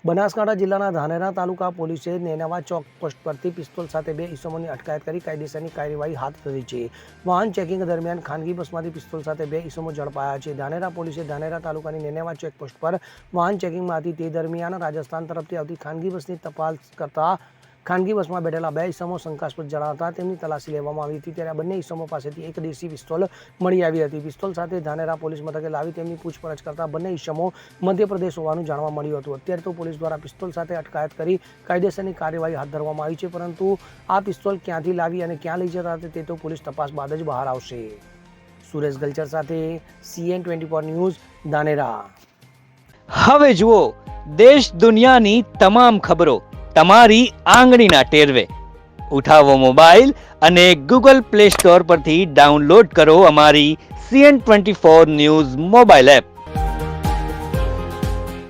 બનાસકાંઠા જિલ્લાના ધાનેરા તાલુકા પોલીસે નેનાવા ચોક પોસ્ટ પરથી પિસ્તોલ સાથે 2 ઈસમોની અટકાયત કરી કાયદેસરની કાર્યવાહી હાથ ધરી છે. વાહન ચેકિંગ દરમિયાન ખાનગી બસમાંથી પિસ્તોલ સાથે 2 ઈસમો ઝડપાયા છે. ધાનેરા પોલીસે ધાનેરા તાલુકાની નેનાવા ચેકપોસ્ટ પર વાહન ચેકિંગમાં હતી તે દરમિયાન રાજસ્થાન તરફથી આવતી ખાનગી બસની તપાસ કરતા ખાનગી બસમાં બેઠેલા 2 ઈસમો શંકાસ્પદ જણાતા તેમની તલાશી લેવામાં આવી હતી. ત્યારે બંને ઈસમો પાસેથી એક દેશી પિસ્તોલ મળી આવી હતી. પિસ્તોલ સાથે ધાનેરા પોલીસ મથકે લાવી તેમની પૂછપરછ કરતા બંને ઈસમો મધ્યપ્રદેશ હોવાનું જાણવા મળ્યું હતું. અત્યારે તો પોલીસ દ્વારા પિસ્તોલ સાથે અટકાયત કરી કાયદેસરની કાર્યવાહી હાથ ધરવામાં આવી છે, પરંતુ આ પિસ્તોલ ક્યાંથી લાવી અને ક્યાં લઈ જતા હતા તે તો પોલીસ તપાસ બાદ જ બહાર આવશે. સુરેશ ગલચર સાથે CN24 ન્યૂઝ, ધાનેરા. હવે જુઓ દેશ દુનિયાની તમામ ખબરો તમારી આંગળીના ટેરવે. ઉઠાવો મોબાઈલ અને Google Play Store પરથી ડાઉનલોડ કરો અમારી CN24 ન્યૂઝ મોબાઈલ એપ.